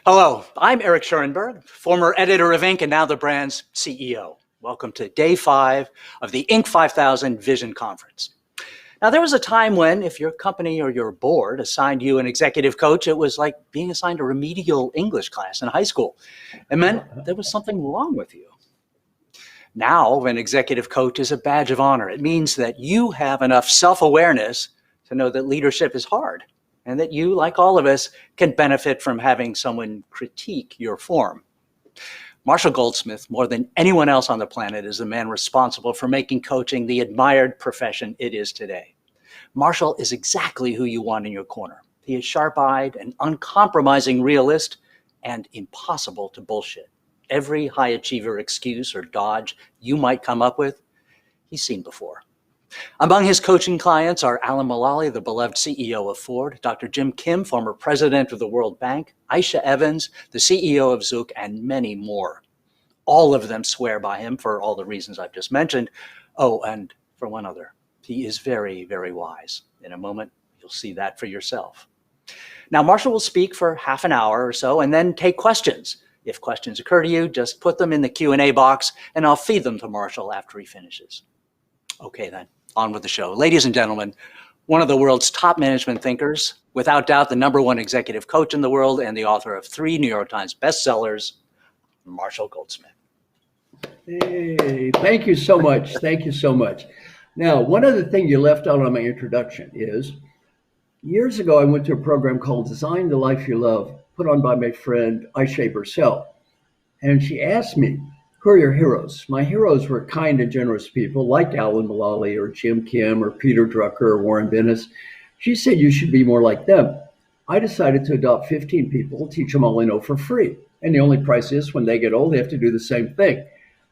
Hello, I'm Eric Schurenberg, former editor of Inc. and now the brand's CEO. Welcome to day 5 of the Inc. 5000 Vision Conference. Now, there was a time when if your company or your board assigned you an executive coach, it was like being assigned a remedial English class in high school. It meant there was something wrong with you. Now, an executive coach is a badge of honor. It means that you have enough self-awareness to know that leadership is hard, and that you, like all of us, can benefit from having someone critique your form. Marshall Goldsmith, more than anyone else on the planet, is the man responsible for making coaching the admired profession it is today. Marshall is exactly who you want in your corner. He is sharp-eyed, an uncompromising realist, and impossible to bullshit. Every high achiever excuse or dodge you might come up with, he's seen before. Among his coaching clients are Alan Mulally, the beloved CEO of Ford, Dr. Jim Kim, former president of the World Bank, Aisha Evans, the CEO of Zook, and many more. All of them swear by him for all the reasons I've just mentioned. Oh, and for one other, he is very, very wise. In a moment, you'll see that for yourself. Now, Marshall will speak for half an hour or so and then take questions. If questions occur to you, just put them in the Q&A box and I'll feed them to Marshall after he finishes. Okay, then. On with the show. Ladies and gentlemen, one of the world's top management thinkers, without doubt the #1 executive coach in the world and the author of 3 New York Times bestsellers, Marshall Goldsmith. Hey, thank you so much. Thank you so much. Now, one other thing you left out on my introduction is, years ago I went to a program called Design the Life You Love, put on by my friend Aisha Burcell. And she asked me, who are your heroes? My heroes were kind and generous people like Alan Mulally or Jim Kim or Peter Drucker or Warren Bennis. She said you should be more like them. I decided to adopt 15 people, teach them all I know for free. And the only price is when they get old, they have to do the same thing.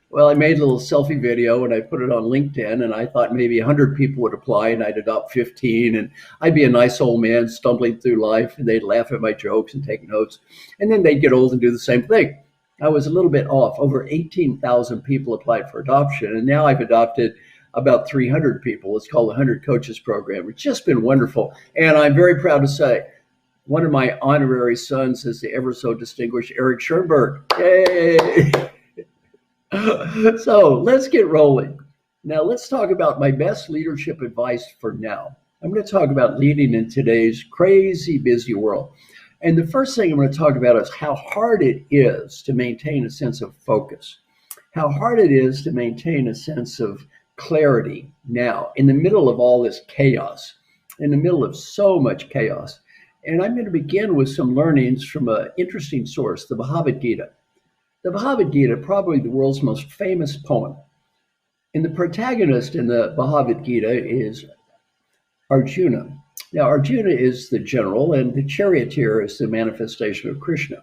Well, I made a little selfie video and I put it on LinkedIn and I thought maybe 100 people would apply and I'd adopt 15 and I'd be a nice old man stumbling through life and they'd laugh at my jokes and take notes. And then they'd get old and do the same thing. I was a little bit off. Over 18,000 people applied for adoption, and now I've adopted about 300 people. It's called the 100 Coaches Program. It's just been wonderful, and I'm very proud to say one of my honorary sons is the ever so distinguished Eric Schurenberg. Yay! So let's get rolling. Now let's talk about my best leadership advice for now. I'm going to talk about leading in today's crazy busy world. And the first thing I'm going to talk about is how hard it is to maintain a sense of focus, how hard it is to maintain a sense of clarity now in the middle of all this chaos, in the middle of so much chaos. And I'm going to begin with some learnings from an interesting source, the Bhagavad Gita. The Bhagavad Gita, probably the world's most famous poem. And the protagonist in the Bhagavad Gita is Arjuna. Now, Arjuna is the general, and the charioteer is the manifestation of Krishna.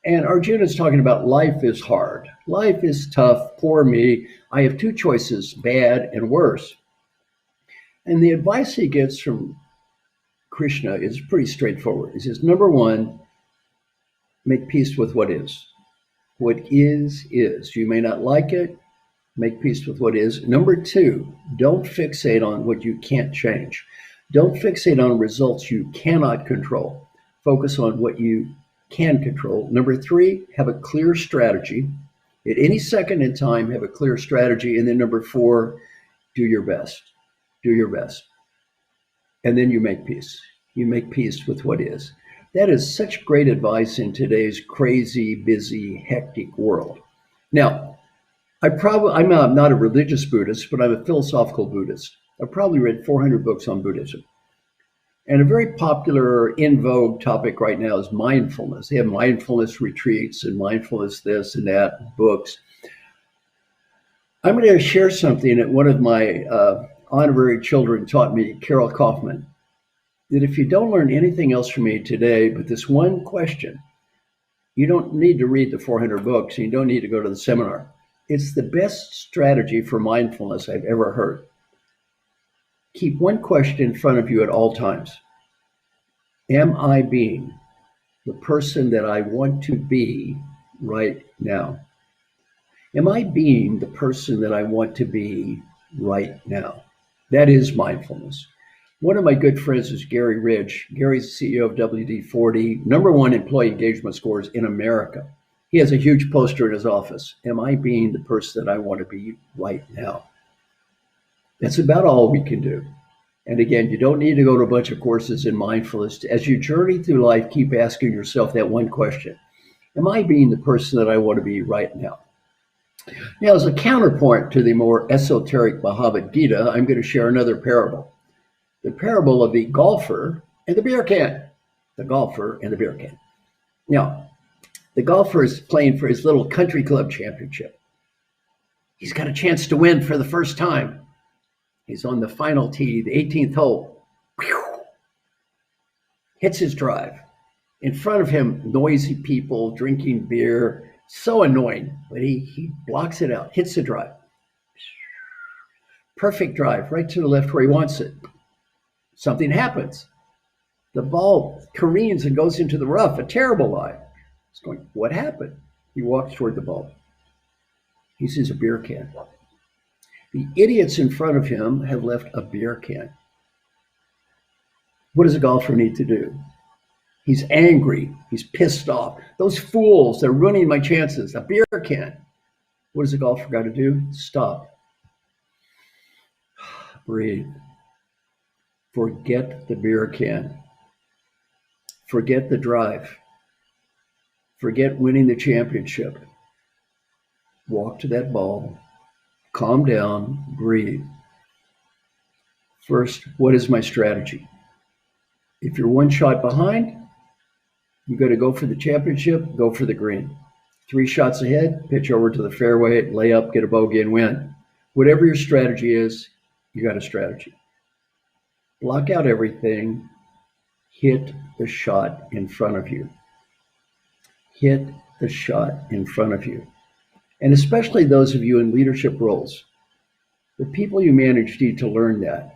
And Arjuna is talking about life is hard. Life is tough. Poor me. I have 2 choices, bad and worse. And the advice he gets from Krishna is pretty straightforward. He says, number 1, make peace with what is. What is. You may not like it. Make peace with what is. Number 2, don't fixate on what you can't change. Don't fixate on results you cannot control. Focus on what you can control. Number 3, have a clear strategy. At any second in time, have a clear strategy. And then number 4, do your best. Do your best. And then you make peace. You make peace with what is. That is such great advice in today's crazy, busy, hectic world. Now, I'm not a religious Buddhist, but I'm a philosophical Buddhist. I've probably read 400 books on Buddhism. And a very popular, in vogue topic right now is mindfulness. They have mindfulness retreats and mindfulness this and that, books. I'm going to share something that one of my honorary children taught me, Carol Kaufman, that if you don't learn anything else from me today but this one question, you don't need to read the 400 books and you don't need to go to the seminar. It's the best strategy for mindfulness I've ever heard. Keep one question in front of you at all times. Am I being the person that I want to be right now? Am I being the person that I want to be right now? That is mindfulness. One of my good friends is Gary Ridge. Gary's the CEO of WD-40, #1 employee engagement scores in America. He has a huge poster in his office. Am I being the person that I want to be right now? That's about all we can do. And again, you don't need to go to a bunch of courses in mindfulness. As you journey through life, keep asking yourself that one question. Am I being the person that I want to be right now? Now, as a counterpoint to the more esoteric Bhagavad Gita, I'm going to share another parable. The parable of the golfer and the beer can. The golfer and the beer can. Now, the golfer is playing for his little country club championship. He's got a chance to win for the first time. He's on the final tee, the 18th hole. Hits his drive. In front of him, noisy people drinking beer. So annoying, but he blocks it out, hits the drive. Perfect drive, right to the left where he wants it. Something happens. The ball careens and goes into the rough, a terrible lie. He's going, what happened? He walks toward the ball. He sees a beer can. The idiots in front of him have left a beer can. What does a golfer need to do? He's angry. He's pissed off. Those fools, they're ruining my chances. A beer can. What does a golfer got to do? Stop. Breathe. Forget the beer can. Forget the drive. Forget winning the championship. Walk to that ball. Calm down. Breathe. First, what is my strategy? If you're one shot behind, you got to go for the championship, go for the green. 3 shots ahead, pitch over to the fairway, lay up, get a bogey, and win. Whatever your strategy is, you got a strategy. Block out everything. Hit the shot in front of you. Hit the shot in front of you. And especially those of you in leadership roles, the people you manage need to learn that,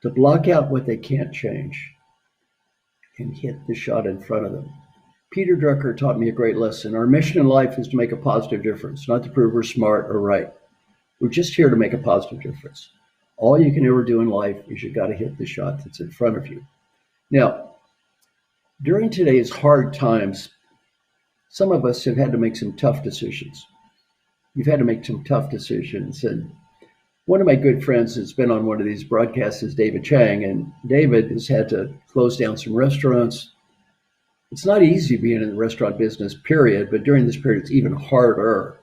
to block out what they can't change and hit the shot in front of them. Peter Drucker taught me a great lesson. Our mission in life is to make a positive difference, not to prove we're smart or right. We're just here to make a positive difference. All you can ever do in life is you got to hit the shot that's in front of you. Now, during today's hard times, some of us have had to make some tough decisions. You've had to make some tough decisions. And one of my good friends that's been on one of these broadcasts is David Chang. And David has had to close down some restaurants. It's not easy being in the restaurant business, period. But during this period, it's even harder.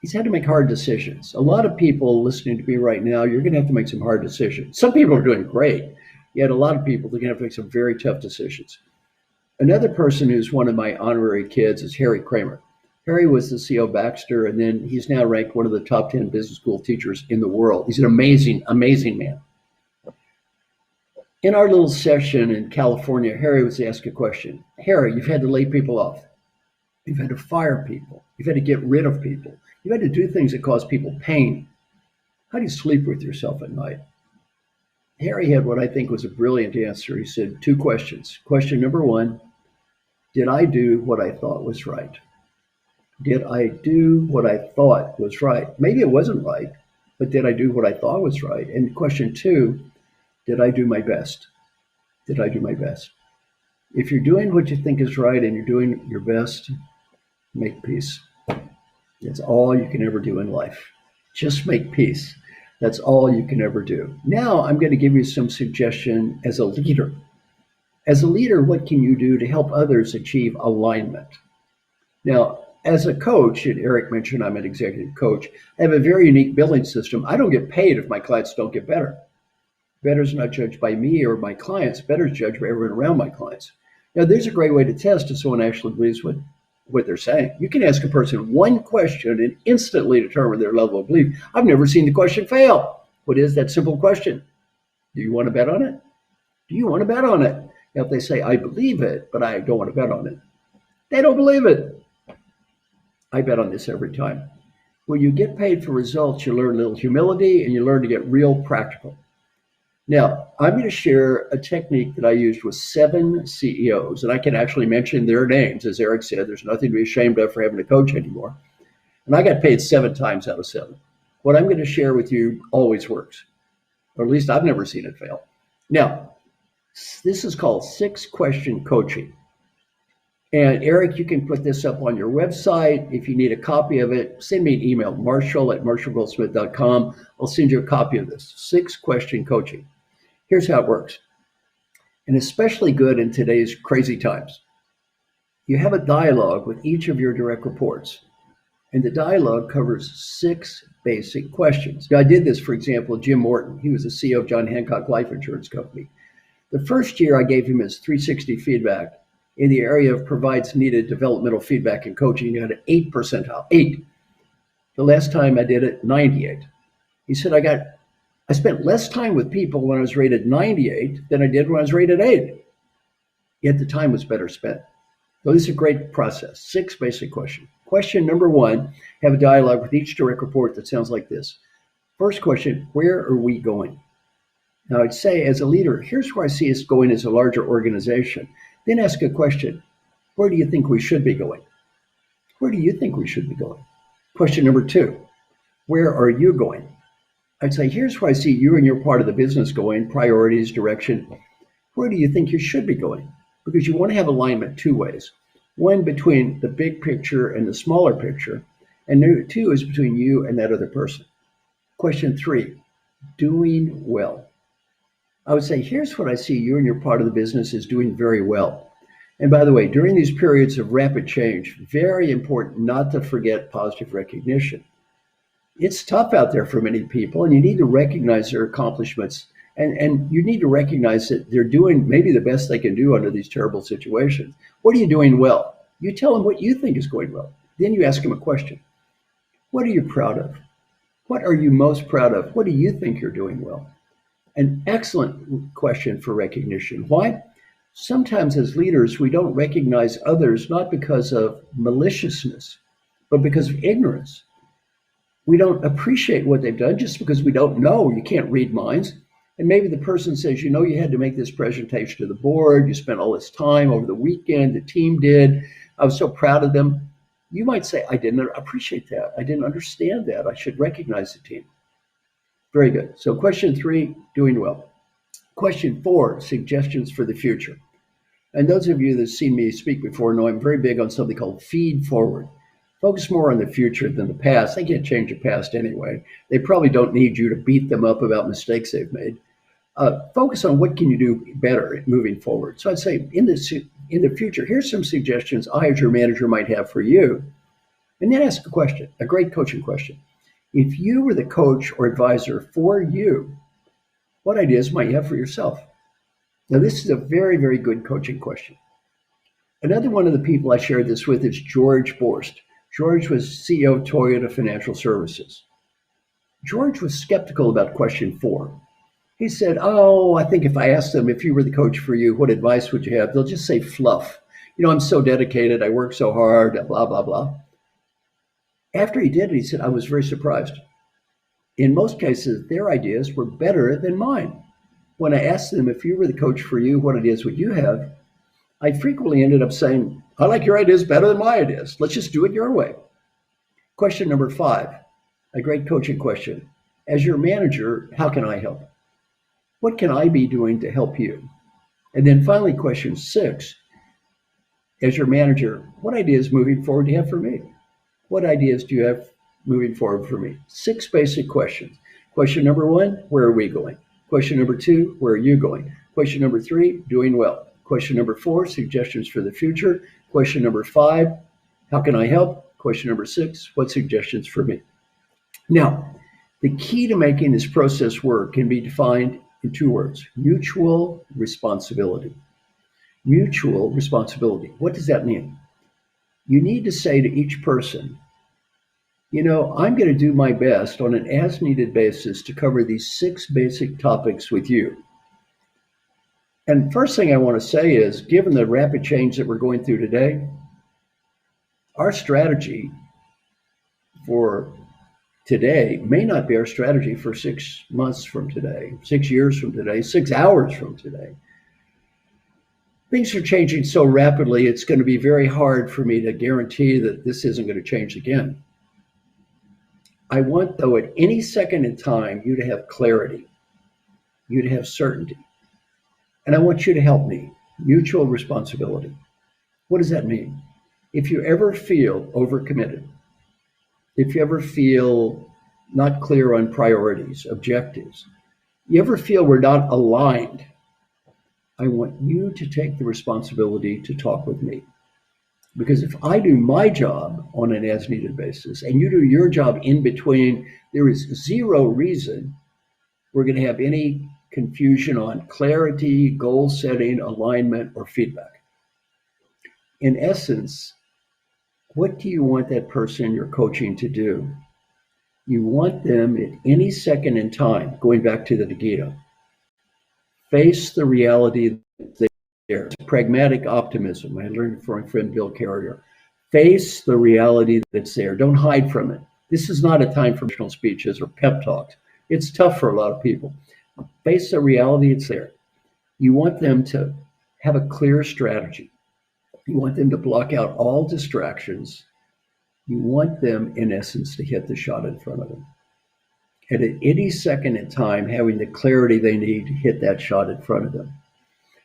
He's had to make hard decisions. A lot of people listening to me right now, you're going to have to make some hard decisions. Some people are doing great. Yet a lot of people, they're going to have to make some very tough decisions. Another person who's one of my honorary kids is Harry Kramer. Harry was the CEO of Baxter, and then he's now ranked one of the top 10 business school teachers in the world. He's an amazing, amazing man. In our little session in California, Harry was asked a question. Harry, you've had to lay people off. You've had to fire people. You've had to get rid of people. You've had to do things that cause people pain. How do you sleep with yourself at night? Harry had what I think was a brilliant answer. He said 2 questions. Question number 1, did I do what I thought was right? Did I do what I thought was right? Maybe it wasn't right, but did I do what I thought was right? And question 2, did I do my best? Did I do my best? If you're doing what you think is right and you're doing your best, make peace. That's all you can ever do in life. Just make peace. That's all you can ever do. Now I'm going to give you some suggestion as a leader. As a leader, what can you do to help others achieve alignment? Now, as a coach, and Eric mentioned I'm an executive coach, I have a very unique billing system. I don't get paid if my clients don't get better. Better is not judged by me or my clients. Better is judged by everyone around my clients. Now, there's a great way to test if someone actually believes what they're saying. You can ask a person one question and instantly determine their level of belief. I've never seen the question fail. What is that simple question? Do you want to bet on it? Do you want to bet on it? Now, if they say, I believe it, but I don't want to bet on it, they don't believe it. I bet on this every time. When you get paid for results, you learn a little humility and you learn to get real practical. Now, I'm going to share a technique that I used with 7 CEOs, and I can actually mention their names. As Eric said, there's nothing to be ashamed of for having a coach anymore. And I got paid 7 times out of 7. What I'm going to share with you always works. or at least I've never seen it fail. Now, this is called 6-question coaching. And Eric, you can put this up on your website. If you need a copy of it, send me an email, marshall@marshallgoldsmith.com. I'll send you a copy of this 6-question coaching. Here's how it works, and especially good in today's crazy times. You have a dialogue with each of your direct reports, and the dialogue covers 6 basic questions. Now, I did this, for example, Jim Morton. He was the CEO of John Hancock Life Insurance Company. The first year I gave him his 360 feedback in the area of provides needed developmental feedback and coaching. He had an 8 percentile, 8. The last time I did it, 98. He said, I spent less time with people when I was rated 98 than I did when I was rated 8. Yet the time was better spent. So this is a great process. 6 basic questions. Question number 1, have a dialogue with each direct report that sounds like this. First question, where are we going? Now I'd say as a leader, here's where I see us going as a larger organization. Then ask a question, where do you think we should be going? Where do you think we should be going? Question number 2, where are you going? I'd say, here's where I see you and your part of the business going, priorities, direction. Where do you think you should be going? Because you want to have alignment 2 ways. One between the big picture and the smaller picture, and 2 is between you and that other person. Question 3, doing well. I would say, here's what I see you and your part of the business is doing very well. And by the way, during these periods of rapid change, very important not to forget positive recognition. It's tough out there for many people, and you need to recognize their accomplishments. And you need to recognize that they're doing maybe the best they can do under these terrible situations. What are you doing well? You tell them what you think is going well. Then you ask them a question. What are you proud of? What are you most proud of? What do you think you're doing well? An excellent question for recognition. Why? Sometimes as leaders, we don't recognize others not because of maliciousness, but because of ignorance. We don't appreciate what they've done just because we don't know. You can't read minds. And maybe the person says, you had to make this presentation to the board. You spent all this time over the weekend. The team did. I was so proud of them. You might say, I didn't appreciate that. I didn't understand that. I should recognize the team. Very good. So question 3, doing well. Question 4, suggestions for the future. And those of you that have seen me speak before know I'm very big on something called feed forward. Focus more on the future than the past. They can't change the past anyway. They probably don't need you to beat them up about mistakes they've made. Focus on what can you do better moving forward. So I'd say in the future, here's some suggestions I as your manager might have for you. And then ask a question, a great coaching question. If you were the coach or advisor for you, what ideas might you have for yourself? Now, this is a very, very good coaching question. Another one of the people I shared this with is George Borst. George was CEO of Toyota Financial Services. George was skeptical about question 4. He said, I think if I asked them, if you were the coach for you, what advice would you have? They'll just say fluff. I'm so dedicated. I work so hard, blah, blah, blah. After he did it, he said, I was very surprised. In most cases, their ideas were better than mine. When I asked them, if you were the coach for you, what ideas would you have? I frequently ended up saying, I like your ideas better than my ideas. Let's just do it your way. Question number 5, a great coaching question. As your manager, how can I help? What can I be doing to help you? And then finally, question 6, as your manager, what ideas moving forward do you have for me? What ideas do you have moving forward for me? 6 basic questions. Question number 1, where are we going? Question number 2, where are you going? Question number 3, doing well. Question number 4, suggestions for the future. Question number 5, how can I help? Question number 6, what suggestions for me? Now, the key to making this process work can be defined in 2 words, mutual responsibility. Mutual responsibility. What does that mean? You need to say to each person, I'm going to do my best on an as-needed basis to cover these 6 basic topics with you. And first thing I want to say is, given the rapid change that we're going through today, our strategy for today may not be our strategy for 6 months from today, 6 years from today, 6 hours from today. Things are changing so rapidly, it's going to be very hard for me to guarantee that this isn't going to change again. I want, though, at any second in time, you to have clarity. you to have certainty. And I want you to help me. Mutual responsibility. What does that mean? If you ever feel overcommitted, if you ever feel not clear on priorities, objectives, you ever feel we're not aligned, I want you to take the responsibility to talk with me. Because if I do my job on an as needed basis and you do your job in between, there is zero reason we're going to have any confusion on clarity, goal setting, alignment, or feedback. In essence, what do you want that person you're coaching to do? You want them at any second in time, going back to the Gita, face the reality that's there. It's pragmatic optimism. I learned from my friend Bill Carrier. Face the reality that's there. Don't hide from it. This is not a time for motivational speeches or pep talks. It's tough for a lot of people. Face the reality that's there. You want them to have a clear strategy. You want them to block out all distractions. You want them, in essence, to hit the shot in front of them. And at any second in time, having the clarity they need to hit that shot in front of them.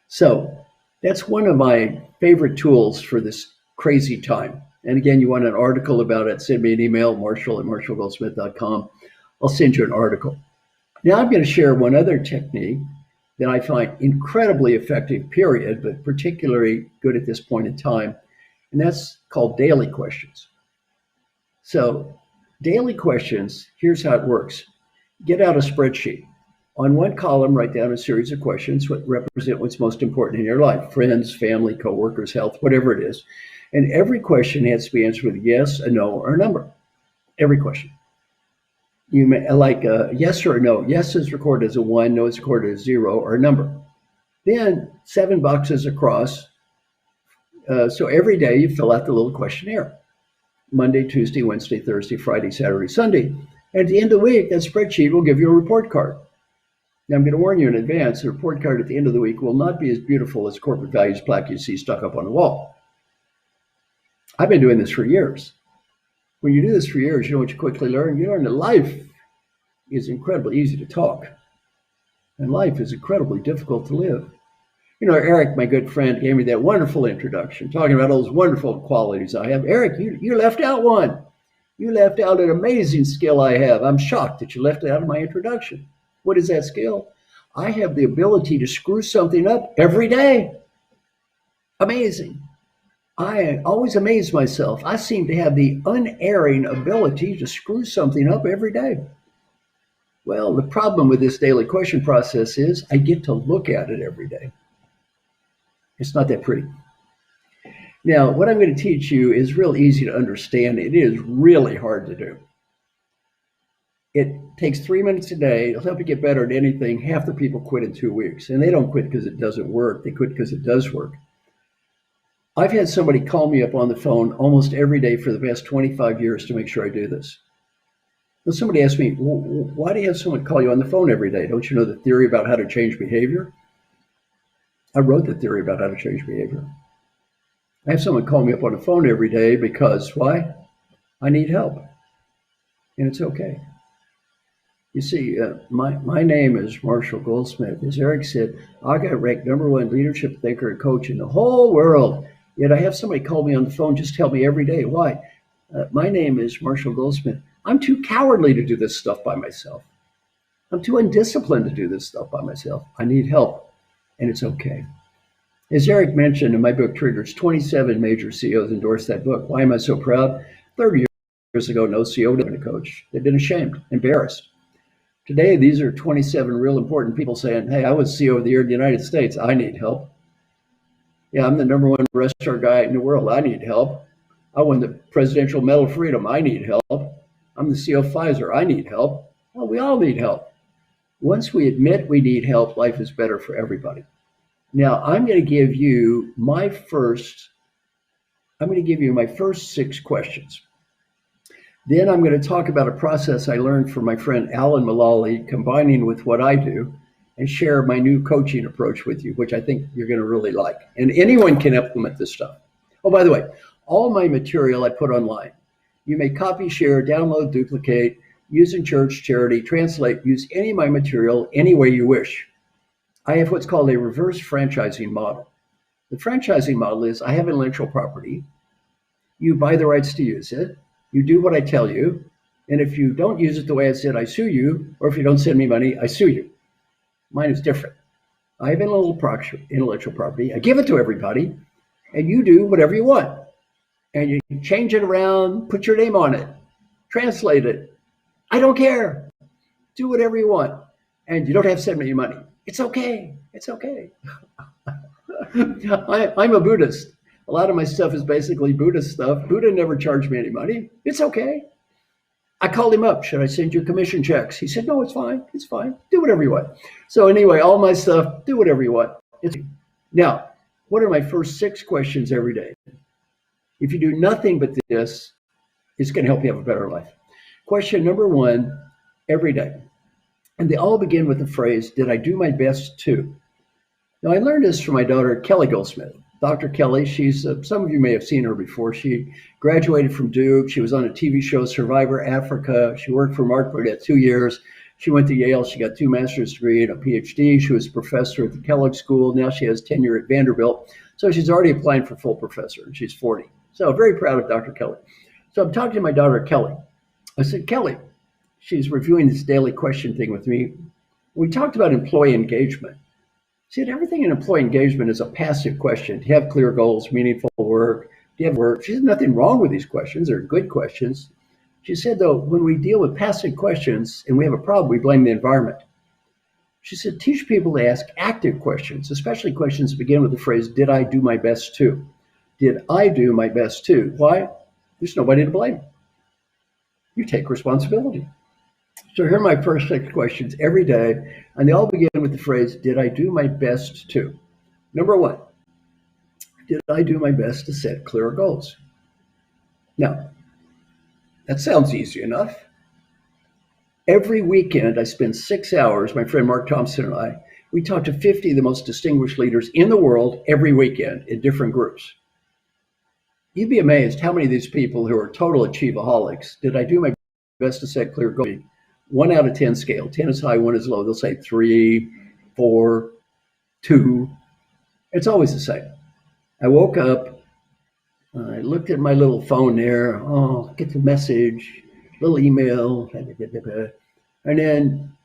So that's one of my favorite tools for this crazy time. And again, you want an article about it, send me an email, marshall@marshallgoldsmith.com. I'll send you an article. Now I'm going to share one other technique that I find incredibly effective, period, but particularly good at this point in time, and that's called daily questions. So daily questions, here's how it works. Get out a spreadsheet. On one column, write down a series of questions that represent what's most important in your life, friends, family, coworkers, health, whatever it is. And every question has to be answered with a yes, a no, or a number. Every question. You may like a yes or a no. Yes is recorded as a 1, no is recorded as 0 or a number. Then 7 boxes across. So every day you fill out the little questionnaire. Monday, Tuesday, Wednesday, Thursday, Friday, Saturday, Sunday. And at the end of the week, that spreadsheet will give you a report card. Now I'm going to warn you in advance, the report card at the end of the week will not be as beautiful as corporate values plaque you see stuck up on the wall. I've been doing this for years. When you do this for years, you know what you quickly learn? You learn that life is incredibly easy to talk, and life is incredibly difficult to live. You know, Eric, my good friend, gave me that wonderful introduction, talking about all those wonderful qualities I have. Eric, you left out one. You left out an amazing skill I have. I'm shocked that you left it out of my introduction. What is that skill? I have the ability to screw something up every day. Amazing. I always amaze myself. I seem to have the unerring ability to screw something up every day. Well, the problem with this daily question process is I get to look at it every day. It's not that pretty. Now, what I'm going to teach you is real easy to understand. It is really hard to do. It takes 3 minutes a day. It'll help you get better at anything. Half the people quit in 2 weeks, and they don't quit because it doesn't work. They quit because it does work. I've had somebody call me up on the phone almost every day for the past 25 years to make sure I do this. Well, somebody asked me, why do you have someone call you on the phone every day? Don't you know the theory about how to change behavior? I wrote the theory about how to change behavior. I have someone call me up on the phone every day because, why? I need help. And it's okay. You see, my name is Marshall Goldsmith. As Eric said, I got ranked #1 leadership thinker and coach in the whole world. Yet I have somebody call me on the phone just tell me every day. Why? My name is Marshall Goldsmith. I'm too cowardly to do this stuff by myself. I'm too undisciplined to do this stuff by myself. I need help, and it's okay. As Eric mentioned in my book, Triggers, 27 major CEOs endorsed that book. Why am I so proud? 30 years ago, no CEO had been a coach. They've been ashamed, embarrassed. Today, these are 27 real important people saying, hey, I was CEO of the year in the United States. I need help. Yeah, I'm the #1 restaurant guy in the world. I need help. I won the Presidential Medal of Freedom. I need help. I'm the CEO of Pfizer. I need help. Well, we all need help. Once we admit we need help, life is better for everybody. Now, I'm going to give you my first 6 questions. Then I'm going to talk about a process I learned from my friend Alan Mullally, combining with what I do, and share my new coaching approach with you, which I think you're going to really like. And anyone can implement this stuff. Oh, by the way, all my material I put online. You may copy, share, download, duplicate. use in church, charity, translate, use any of my material any way you wish. I have what's called a reverse franchising model. The franchising model is I have intellectual property. You buy the rights to use it. You do what I tell you. And if you don't use it the way I said, I sue you. Or if you don't send me money, I sue you. Mine is different. I have intellectual property. I give it to everybody. And you do whatever you want. And you change it around, put your name on it, translate it. I don't care. Do whatever you want. And you don't have to send me any money. It's okay. It's okay. I'm a Buddhist. A lot of my stuff is basically Buddhist stuff. Buddha never charged me any money. It's okay. I called him up. Should I send you commission checks? He said, no, it's fine. It's fine. Do whatever you want. So anyway, all my stuff, do whatever you want. Now, what are my first 6 questions every day? If you do nothing but this, it's going to help you have a better life. Question number 1, every day. And they all begin with the phrase, did I do my best to? Now, I learned this from my daughter, Kelly Goldsmith. Dr. Kelly, she's, some of you may have seen her before. She graduated from Duke. She was on a TV show, Survivor Africa. She worked for Mark Burnett 2 years. She went to Yale. She got 2 master's degrees and a PhD. She was a professor at the Kellogg School. Now she has tenure at Vanderbilt. So she's already applying for full professor, and she's 40. So very proud of Dr. Kelly. So I'm talking to my daughter, Kelly. I said, Kelly, she's reviewing this daily question thing with me. We talked about employee engagement. She said, everything in employee engagement is a passive question. Do you have clear goals, meaningful work? Do you have work? She said, nothing wrong with these questions. They're good questions. She said, though, when we deal with passive questions and we have a problem, we blame the environment. She said, teach people to ask active questions, especially questions that begin with the phrase, did I do my best to? Did I do my best to? Why? There's nobody to blame. You take responsibility. So here are my first 6 questions every day, and they all begin with the phrase, did I do my best to? Number 1, did I do my best to set clear goals? Now, that sounds easy enough. Every weekend, I spend 6 hours, my friend Mark Thompson and I, we talk to 50 of the most distinguished leaders in the world every weekend in different groups. You'd be amazed how many of these people who are total achieveaholics, did I do my best to set clear goals? 1 out of 10 scale. 10 is high, 1 is low. They'll say 3, 4, 2. It's always the same. I woke up, I looked at my little phone there. Oh, get the message, little email. And then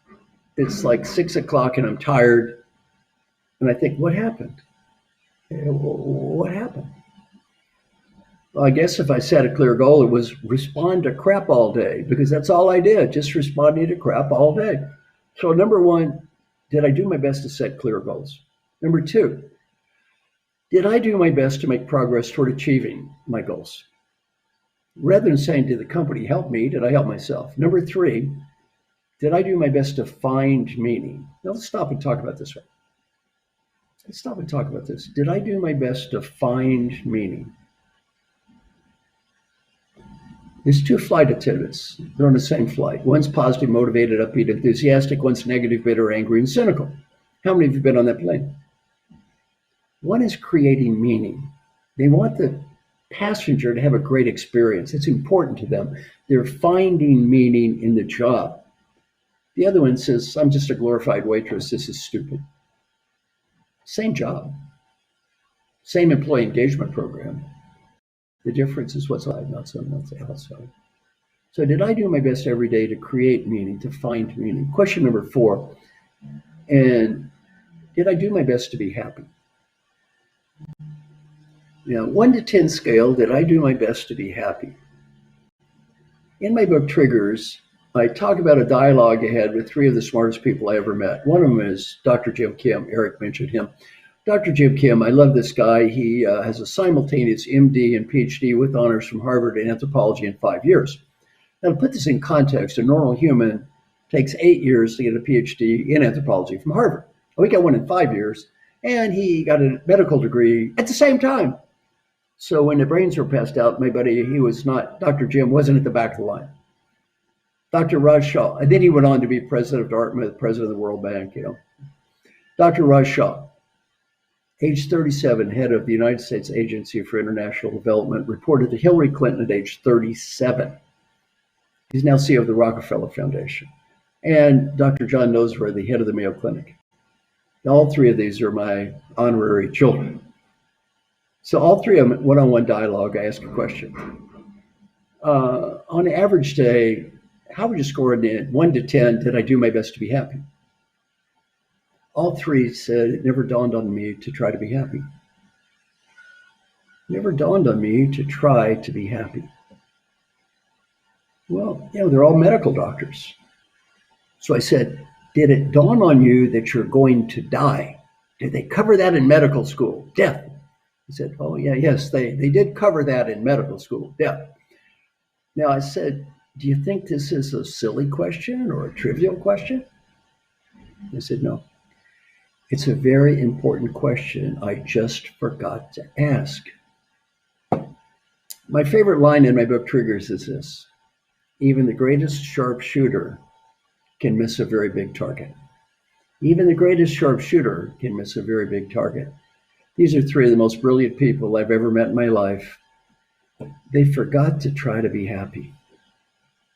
it's like 6 o'clock and I'm tired. And I think, what happened? What happened? Well, I guess if I set a clear goal, it was respond to crap all day, because that's all I did, just responding to crap all day. So number 1, did I do my best to set clear goals? Number 2, did I do my best to make progress toward achieving my goals? Rather than saying, did the company help me, did I help myself? Number 3, did I do my best to find meaning? Now let's stop and talk about this one. Let's stop and talk about this. Did I do my best to find meaning? There's 2 flight attendants. They're on the same flight. One's positive, motivated, upbeat, enthusiastic. One's negative, bitter, angry, and cynical. How many of you have been on that plane? One is creating meaning. They want the passenger to have a great experience. It's important to them. They're finding meaning in the job. The other one says, I'm just a glorified waitress. This is stupid. Same job. Same employee engagement program. The difference is what's outside, not so much outside. So did I do my best every day to create meaning, to find meaning? Question number 4, and did I do my best to be happy? Now, 1 to 10 scale, did I do my best to be happy? In my book, Triggers, I talk about a dialogue I had with 3 of the smartest people I ever met. One of them is Dr. Jim Kim. Eric mentioned him. Dr. Jim Kim, I love this guy. He has a simultaneous MD and PhD with honors from Harvard in anthropology in 5 years. Now, to put this in context, a normal human takes 8 years to get a PhD in anthropology from Harvard. We got one in 5 years, and he got a medical degree at the same time. So when the brains were passed out, my buddy, Dr. Jim wasn't at the back of the line. Dr. Raj Shah, and then he went on to be president of Dartmouth, president of the World Bank, Dr. Raj Shah, age 37, head of the United States Agency for International Development, reported to Hillary Clinton at age 37. He's now CEO of the Rockefeller Foundation. And Dr. John Noseworthy, the head of the Mayo Clinic. All three of these are my honorary children. So all three of them, one-on-one dialogue, I ask a question. On an average day, how would you score it 1 to 10? Did I do my best to be happy? All three said it never dawned on me to try to be happy. It never dawned on me to try to be happy. Well, they're all medical doctors. So I said, did it dawn on you that you're going to die? Did they cover that in medical school? Death. He said, oh, yes, they did cover that in medical school, death. Now I said, do you think this is a silly question or a trivial question? They said, no. It's a very important question I just forgot to ask. My favorite line in my book, Triggers, is this. Even the greatest sharpshooter can miss a very big target. Even the greatest sharpshooter can miss a very big target. These are three of the most brilliant people I've ever met in my life. They forgot to try to be happy.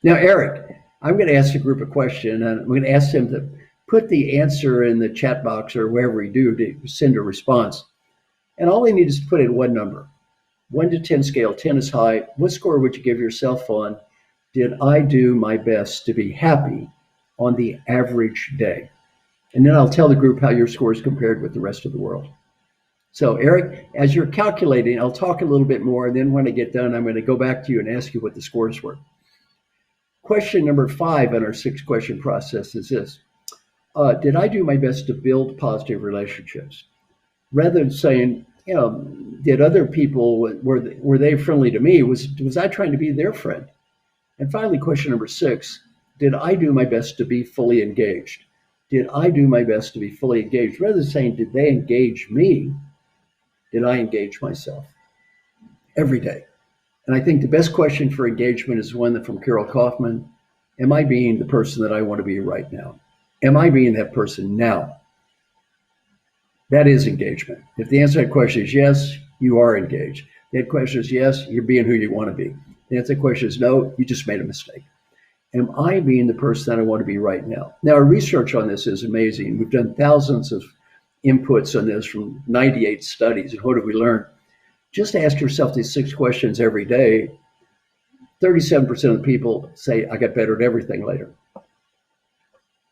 Now, Eric, I'm going to ask a group a question, and I'm going to ask them to put the answer in the chat box or wherever we do to send a response. And all they need is to put in one number. 1 to 10 scale, 10 is high. What score would you give yourself on, did I do my best to be happy on the average day? And then I'll tell the group how your score is compared with the rest of the world. So Eric, as you're calculating, I'll talk a little bit more. And then when I get done, I'm going to go back to you and ask you what the scores were. Question number 5 in our 6-question process is this. Did I do my best to build positive relationships? Rather than saying, did other people, were they friendly to me? Was I trying to be their friend? And finally, question number 6, did I do my best to be fully engaged? Did I do my best to be fully engaged? Rather than saying, did they engage me? Did I engage myself? Every day. And I think the best question for engagement is one from Carol Kaufman. Am I being the person that I want to be right now? Am I being that person now? That is engagement. If the answer to that question is yes, you are engaged. The question is yes, you're being who you want to be. The answer to that question is no, you just made a mistake. Am I being the person that I want to be right now? Now, our research on this is amazing. We've done thousands of inputs on this from 98 studies. And what have we learned? Just ask yourself these 6 questions every day. 37% of the people say, I got better at everything later.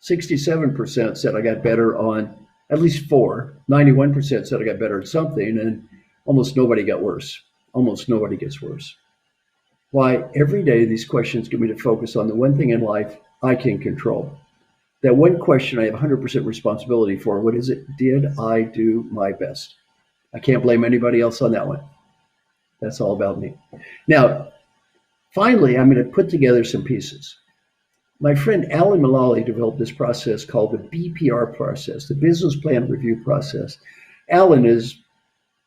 67% said I got better on at least 4. 91% said I got better at something, and almost nobody got worse. Almost nobody gets worse. Why? Every day these questions get me to focus on the one thing in life I can control. That one question I have 100% responsibility for. What is it? Did I do my best? I can't blame anybody else on that one. That's all about me. Now, finally, I'm going to put together some pieces. My friend Alan Mulally developed this process called the BPR process, the Business Plan Review process. Alan is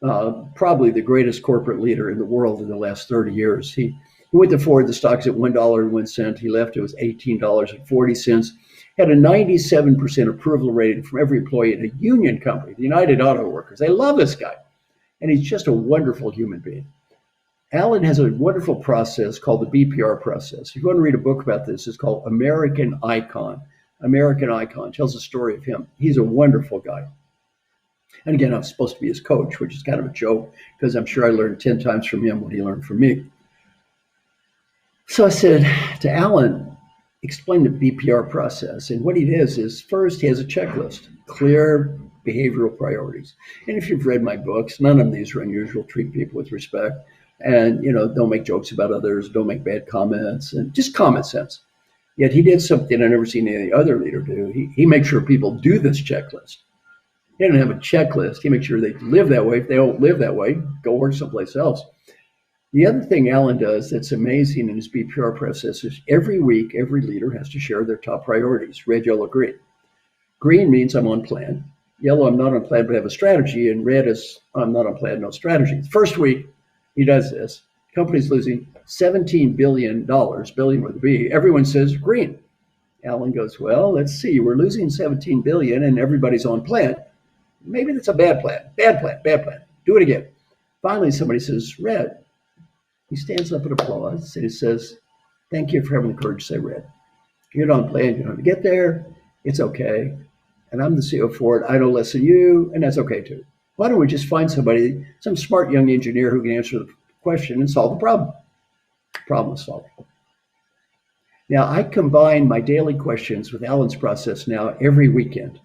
probably the greatest corporate leader in the world in the last 30 years. He went to Ford, the stock's at $1.01. He left, it was $18.40. Had a 97% approval rating from every employee at a union company, the United Auto Workers. They love this guy. And he's just a wonderful human being. Alan has a wonderful process called the BPR process. If you want to read a book about this, it's called American Icon. American Icon tells the story of him. He's a wonderful guy. And again, I'm supposed to be his coach, which is kind of a joke because I'm sure I learned 10 times from him what he learned from me. So I said to Alan, explain the BPR process. And what he does is first he has a checklist, clear behavioral priorities. And if you've read my books, none of these are unusual. Treat people with respect. And, don't make jokes about others, don't make bad comments, and just common sense. Yet he did something I've never seen any other leader do. He makes sure people do this checklist. He doesn't have a checklist. He makes sure they live that way. If they don't live that way, go work someplace else. The other thing Alan does that's amazing in his BPR process is every week, every leader has to share their top priorities, red, yellow, green. Green means I'm on plan. Yellow, I'm not on plan, but I have a strategy. And red is I'm not on plan, no strategy. The first week, he does this. Company's losing $17 billion, billion with a B. Everyone says green. Alan goes, well, let's see. We're losing $17 billion and everybody's on plan. Maybe that's a bad plan. Bad plan. Bad plan. Do it again. Finally, somebody says red. He stands up and applauds and he says, Thank you for having the courage to say red. You don't plan, you don't have to get there. It's okay. And I'm the CEO for it. I know less than you, and that's okay too. Why don't we just find somebody, some smart young engineer who can answer the question and solve the problem? Problem solved. Now, I combine my daily questions with Alan's process now every weekend.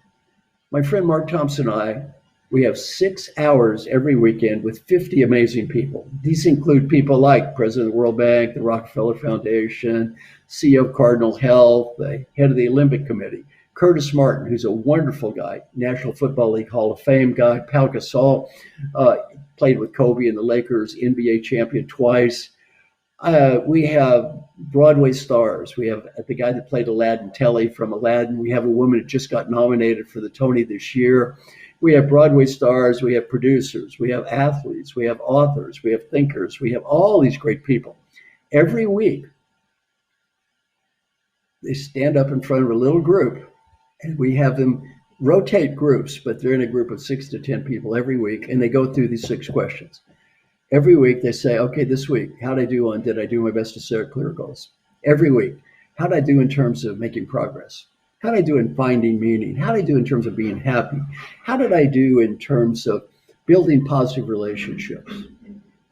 My friend Mark Thompson and we have 6 hours every weekend with 50 amazing people. These include people like President of the World Bank, the Rockefeller Foundation, CEO of Cardinal Health, the head of the Olympic Committee, Curtis Martin, who's a wonderful guy, National Football League Hall of Fame guy, Pau Gasol, played with Kobe and the Lakers, NBA champion twice. We have Broadway stars. We have the guy that played Aladdin, Telly from Aladdin. We have a woman that just got nominated for the Tony this year. We have Broadway stars. We have producers. We have athletes. We have authors. We have thinkers. We have all these great people. Every week, they stand up in front of a little group, and we have them rotate groups, but they're in a group of 6 to 10 people every week, and they go through these 6 questions. Every week they say, okay, this week, how did I do on, did I do my best to set clear goals? Every week, how did I do in terms of making progress? How did I do in finding meaning? How did I do in terms of being happy? How did I do in terms of building positive relationships?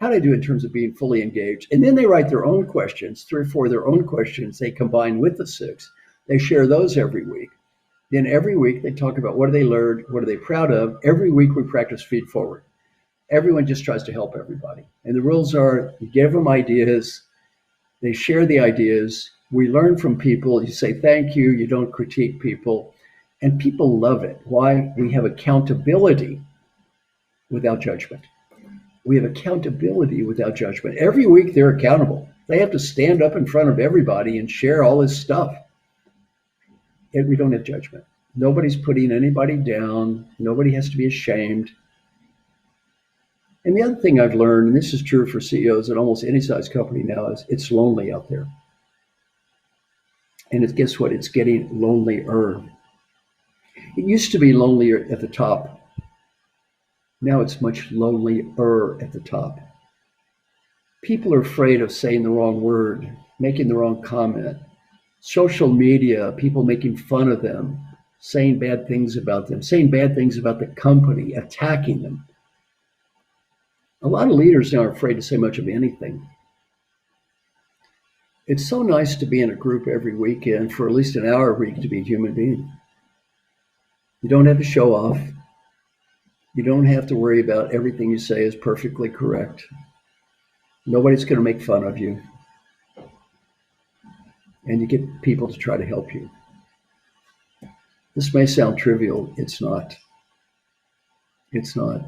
How did I do in terms of being fully engaged? And then they write their own questions, 3 or 4 of their own questions they combine with the 6. They share those every week. Then every week they talk about what they learned, what are they proud of. Every week we practice feed forward. Everyone just tries to help everybody. And the rules are you give them ideas, they share the ideas, we learn from people, you say thank you, you don't critique people, and people love it. Why? We have accountability without judgment. We have accountability without judgment. Every week they're accountable. They have to stand up in front of everybody and share all this stuff. And we don't have judgment. Nobody's putting anybody down. Nobody has to be ashamed. And the other thing I've learned, and this is true for CEOs at almost any size company now, is it's lonely out there. And guess what? It's getting lonelier. It used to be lonelier at the top. Now it's much lonelier at the top. People are afraid of saying the wrong word, making the wrong comment. Social media, people making fun of them, saying bad things about them, saying bad things about the company, attacking them. A lot of leaders now are afraid to say much of anything. It's so nice to be in a group every weekend for at least an hour a week to be a human being. You don't have to show off. You don't have to worry about everything you say is perfectly correct. Nobody's going to make fun of you. And you get people to try to help you. This may sound trivial. It's not. It's not.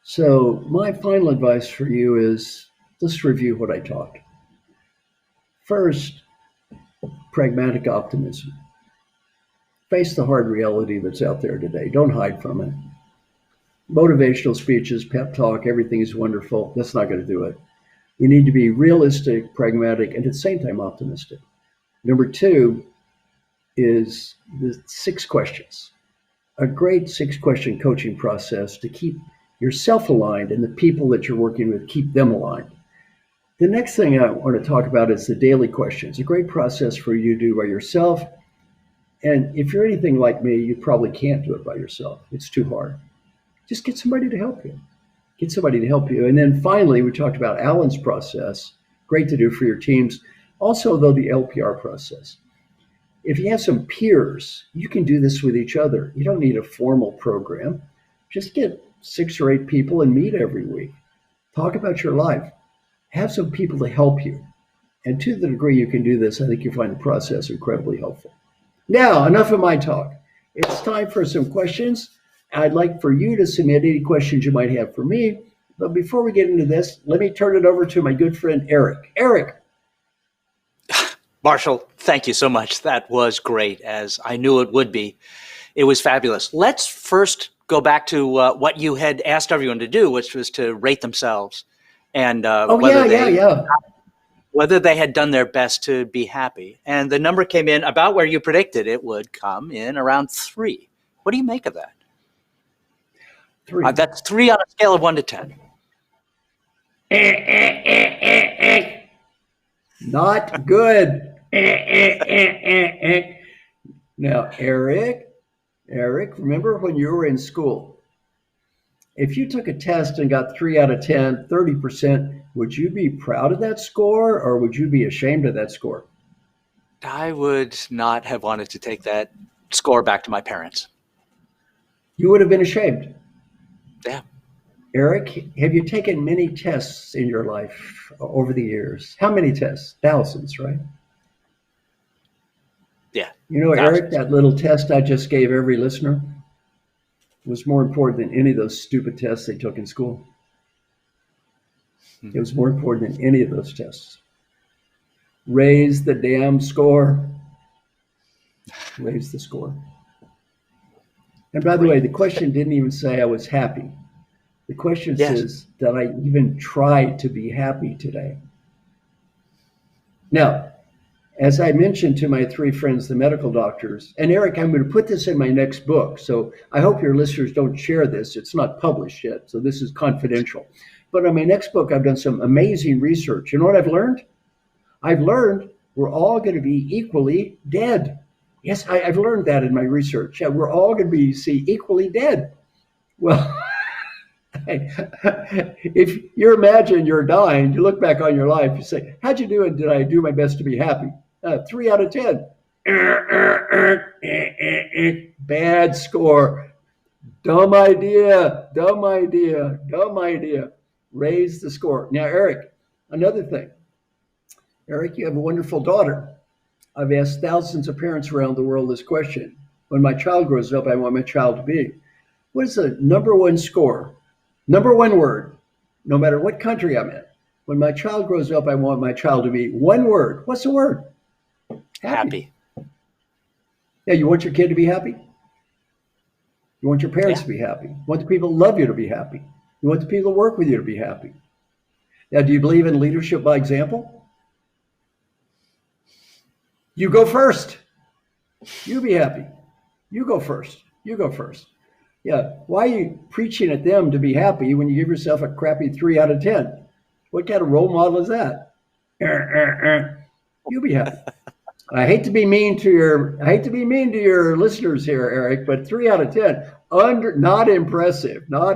So my final advice for you is let's review what I taught. First, pragmatic optimism. Face the hard reality that's out there today. Don't hide from it. Motivational speeches, pep talk, everything is wonderful. That's not going to do it. You need to be realistic, pragmatic, and at the same time optimistic. Number 2 is the 6 questions. A great 6-question coaching process to keep yourself aligned and the people that you're working with, keep them aligned. The next thing I want to talk about is the daily questions. A great process for you to do by yourself. And if you're anything like me, you probably can't do it by yourself. It's too hard. Just get somebody to help you. Get somebody to help you. And then finally, we talked about Alan's process. Great to do for your teams. Also, though, the LPR process. If you have some peers, you can do this with each other. You don't need a formal program. Just get 6 or 8 people and meet every week. Talk about your life. Have some people to help you. And to the degree you can do this, I think you'll find the process incredibly helpful. Now, enough of my talk. It's time for some questions. I'd like for you to submit any questions you might have for me. But before we get into this, let me turn it over to my good friend, Eric. Eric. Marshall, thank you so much. That was great, as I knew it would be. It was fabulous. Let's first go back to what you had asked everyone to do, which was to rate themselves and whether they had done their best to be happy. And the number came in about where you predicted it would come in, around 3. What do you make of that? 3. That's 3 on a scale of 1 to 10. Not good. Now, Eric, remember when you were in school? If you took a test and got 3 out of 10, 30%, would you be proud of that score or would you be ashamed of that score? I would not have wanted to take that score back to my parents. You would have been ashamed. Yeah. Eric, have you taken many tests in your life over the years? How many tests? Thousands, right? Yeah. You know, Eric, Thousands. that little test I just gave every listener was more important than any of those stupid tests they took in school. It was more important than any of those tests. Raise the damn score. Raise the score. And by the way, the question didn't even say I was happy. The question Yes. says, did I even try to be happy today? Now, as I mentioned to my 3 friends, the medical doctors, and Eric, I'm going to put this in my next book. So I hope your listeners don't share this. It's not published yet, so this is confidential. But on my next book, I've done some amazing research. You know what I've learned? I've learned we're all going to be equally dead. Yes, I've learned that in my research. Yeah, we're all going to be equally dead. Well, if you imagine you're dying, you look back on your life, you say, how'd you do it? Did I do my best to be happy? 3 out of 10. Bad score. Dumb idea. Raise the score. Now, Eric, another thing. Eric, you have a wonderful daughter. I've asked thousands of parents around the world this question. When my child grows up, I want my child to be. What is the number one score? Number one word, no matter what country I'm in. When my child grows up, I want my child to be one word. What's the word? Happy. Yeah, you want your kid to be happy? You want your parents to be happy. You want the people who love you to be happy. You want the people who work with you to be happy. Now, do you believe in leadership by example? You go first. You be happy. You go first. Yeah. Why are you preaching at them to be happy when you give yourself a crappy 3 out of 10? What kind of role model is that? You be happy. I hate to be mean to your listeners here, Eric, but 3 out of 10, not impressive. Now,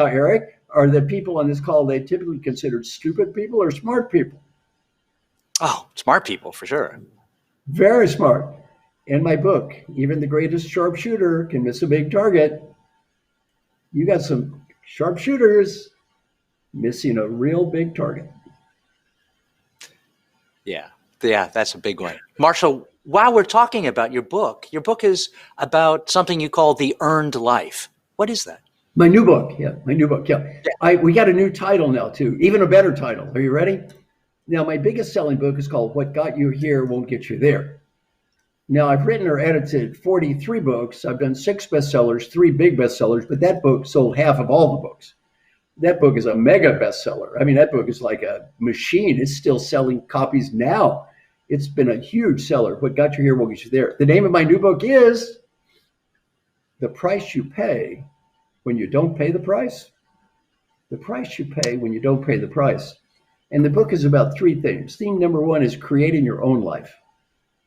Eric, are the people on this call they typically considered stupid people or smart people? Oh, smart people for sure. Very smart. In my book, even the greatest sharpshooter can miss a big target. You got some sharpshooters missing a real big target. Yeah, that's a big one. Marshall, while we're talking about your book is about something you call the earned life. What is that? My new book. We got a new title now, too, even a better title. Are you ready? Now, my biggest selling book is called What Got You Here Won't Get You There. Now, I've written or edited 43 books. I've done 6 bestsellers, 3 big bestsellers, but that book sold half of all the books. That book is a mega bestseller. I mean, that book is like a machine. It's still selling copies now. It's been a huge seller. What Got You Here Won't Get You There. The name of my new book is The Price You Pay When You Don't Pay the Price. The price you pay when you don't pay the price. And the book is about 3 themes. Theme number 1 is creating your own life.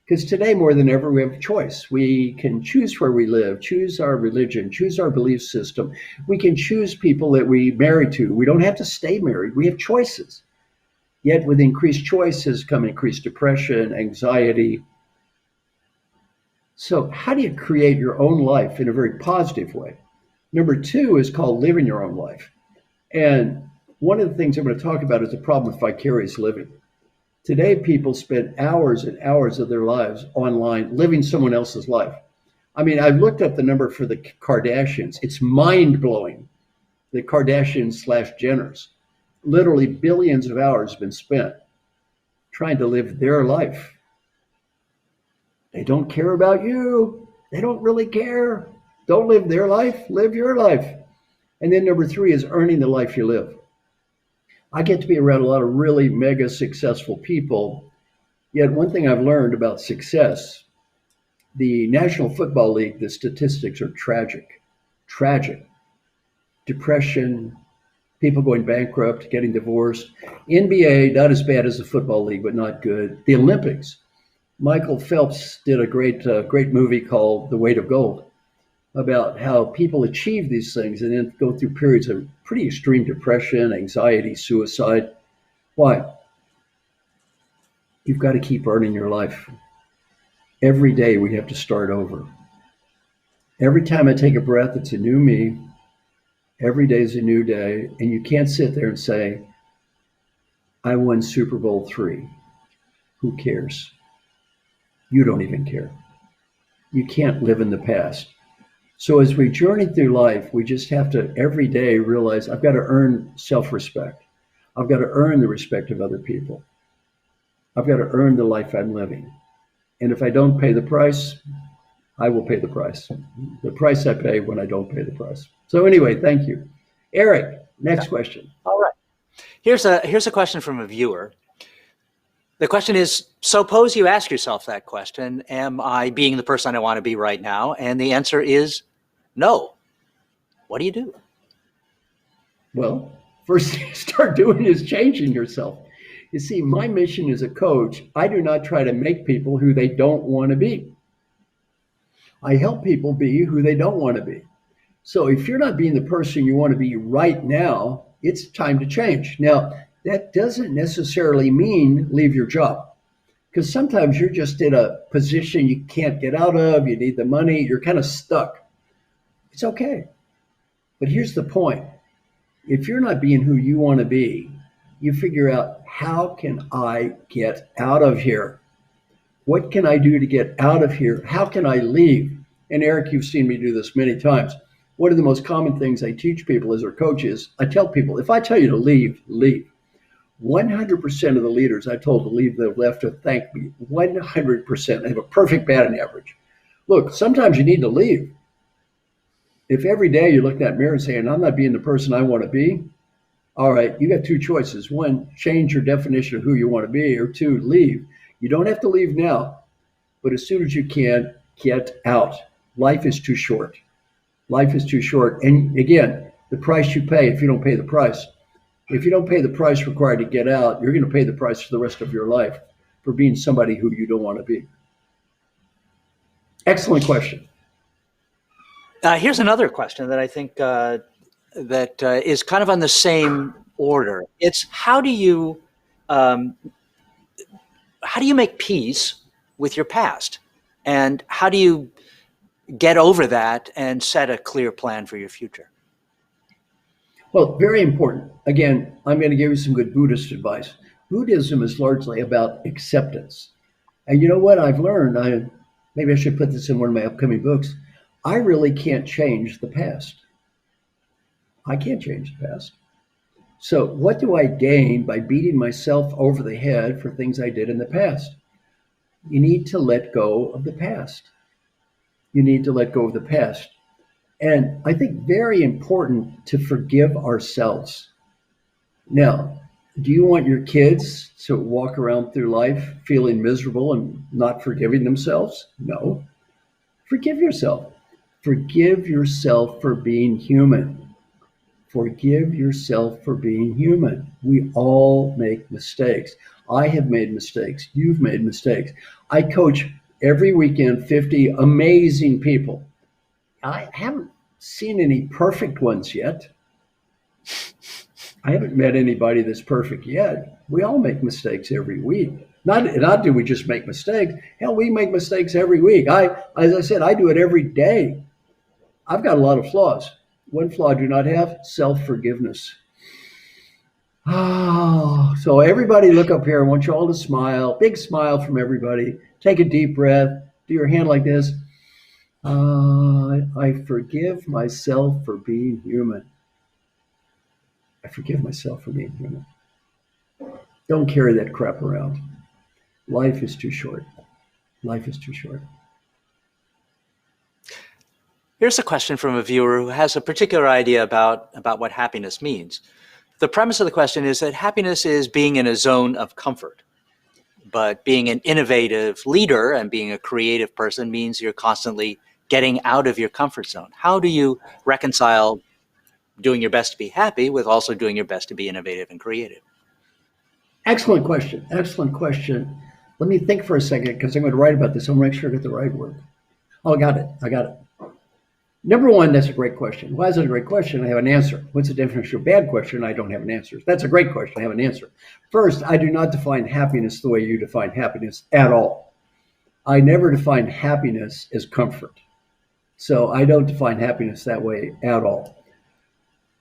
Because today, more than ever, we have a choice. We can choose where we live, choose our religion, choose our belief system. We can choose people that we marry to. We don't have to stay married. We have choices. Yet with increased choices come increased depression, anxiety. So how do you create your own life in a very positive way? Number 2 is called living your own life. And one of the things I'm going to talk about is the problem with vicarious living. Today, people spend hours and hours of their lives online living someone else's life. I mean, I've looked up the number for the Kardashians. It's mind-blowing. The Kardashians/Jenners. Literally billions of hours have been spent trying to live their life. They don't care about you. They don't really care. Don't live their life. Live your life. And then number 3 is earning the life you live. I get to be around a lot of really mega successful people. Yet one thing I've learned about success, the National Football League, the statistics are tragic. Depression, People going bankrupt, getting divorced. NBA, not as bad as the football league, but not good. The Olympics. Michael Phelps did a great movie called The Weight of Gold about how people achieve these things and then go through periods of pretty extreme depression, anxiety, suicide. Why? You've got to keep earning your life. Every day we have to start over. Every time I take a breath, it's a new me. Every day is a new day. And you can't sit there and say, I won Super Bowl III. Who cares? You don't even care. You can't live in the past. So as we journey through life, we just have to every day realize I've got to earn self-respect. I've got to earn the respect of other people. I've got to earn the life I'm living. And if I don't pay the price, I will pay the price. The price I pay when I don't pay the price. So anyway, thank you. Eric, next question. All right. Here's a question from a viewer. The question is, suppose you ask yourself that question, am I being the person I want to be right now? And the answer is no. What do you do? Well, first thing you start doing is changing yourself. You see, my mission as a coach, I do not try to make people who they don't want to be. I help people be who they don't want to be. So if you're not being the person you want to be right now, it's time to change. Now, that doesn't necessarily mean leave your job, because sometimes you're just in a position you can't get out of, you need the money, you're kind of stuck. It's okay. But here's the point. If you're not being who you want to be, you figure out, how can I get out of here? What can I do to get out of here? How can I leave? And Eric, you've seen me do this many times. One of the most common things I teach people as their coaches, I tell people, if I tell you to leave, leave. 100% of the leaders I told to leave, they've left to thank me. 100%. They have a perfect batting average. Look, sometimes you need to leave. If every day you look in that mirror saying, I'm not being the person I want to be, all right, you got two choices. One, change your definition of who you want to be, or two, leave. You don't have to leave now, but as soon as you can, get out. Life is too short. Life is too short. And again, the price you pay if you don't pay the price. If you don't pay the price required to get out, you're going to pay the price for the rest of your life for being somebody who you don't want to be. Excellent question. Here's another question that I think is kind of on the same order. It's how do you make peace with your past, and how do you get over that and set a clear plan for your future? Well, very important. Again, I'm going to give you some good Buddhist advice. Buddhism is largely about acceptance. And you know what I've learned? Maybe I should put this in one of my upcoming books. I really can't change the past. I can't change the past. So what do I gain by beating myself over the head for things I did in the past? You need to let go of the past. You need to let go of the past. And I think very important to forgive ourselves. Now, do you want your kids to walk around through life feeling miserable and not forgiving themselves? No. Forgive yourself. Forgive yourself for being human. Forgive yourself for being human. We all make mistakes. I have made mistakes. You've made mistakes. I coach every weekend 50 amazing people. I haven't seen any perfect ones yet. I haven't met anybody that's perfect yet. We all make mistakes every week. Not do we just make mistakes. Hell, we make mistakes every week. As I said, I do it every day. I've got a lot of flaws. One flaw I do not have, self-forgiveness. So everybody look up here. I want you all to smile. Big smile from everybody. Take a deep breath. Do your hand like this. I forgive myself for being human. I forgive myself for being human. Don't carry that crap around. Life is too short. Life is too short. Here's a question from a viewer who has a particular idea about what happiness means. The premise of the question is that happiness is being in a zone of comfort, but being an innovative leader and being a creative person means you're constantly getting out of your comfort zone. How do you reconcile doing your best to be happy with also doing your best to be innovative and creative? Excellent question. Excellent question. Let me think for a second because I'm going to write about this. I'm going to make sure I get the right word. Oh, I got it. I got it. Number one, that's a great question. Why is it a great question? I have an answer. What's the definition of a bad question? I don't have an answer. That's a great question. I have an answer. First, I do not define happiness the way you define happiness at all. I never define happiness as comfort. So I don't define happiness that way at all.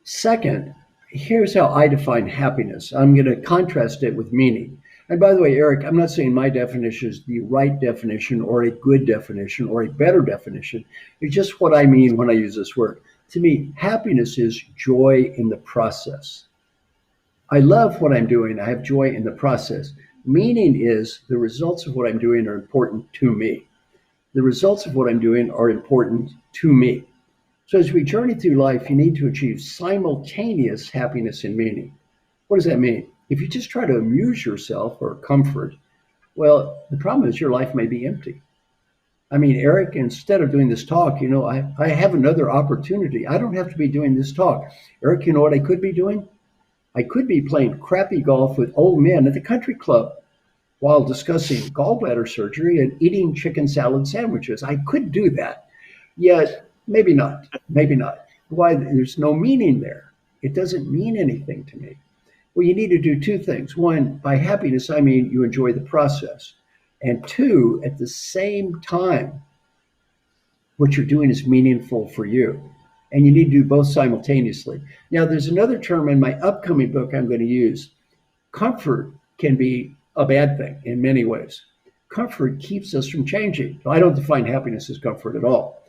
Second, here's how I define happiness. I'm going to contrast it with meaning. And by the way, Eric, I'm not saying my definition is the right definition or a good definition or a better definition. It's just what I mean when I use this word. To me, happiness is joy in the process. I love what I'm doing. I have joy in the process. Meaning is the results of what I'm doing are important to me. The results of what I'm doing are important to me. So as we journey through life, you need to achieve simultaneous happiness and meaning. What does that mean? If you just try to amuse yourself or comfort, well, the problem is your life may be empty. I mean, Eric, instead of doing this talk, I have another opportunity. I don't have to be doing this talk. Eric, you know what I could be doing? I could be playing crappy golf with old men at the country club while discussing gallbladder surgery and eating chicken salad sandwiches. I could do that. Yet, maybe not. Maybe not. Why? There's no meaning there. It doesn't mean anything to me. Well, you need to do two things. One, by happiness, I mean you enjoy the process. And two, at the same time, what you're doing is meaningful for you. And you need to do both simultaneously. Now, there's another term in my upcoming book I'm going to use. Comfort can be a bad thing in many ways. Comfort keeps us from changing. I don't define happiness as comfort at all.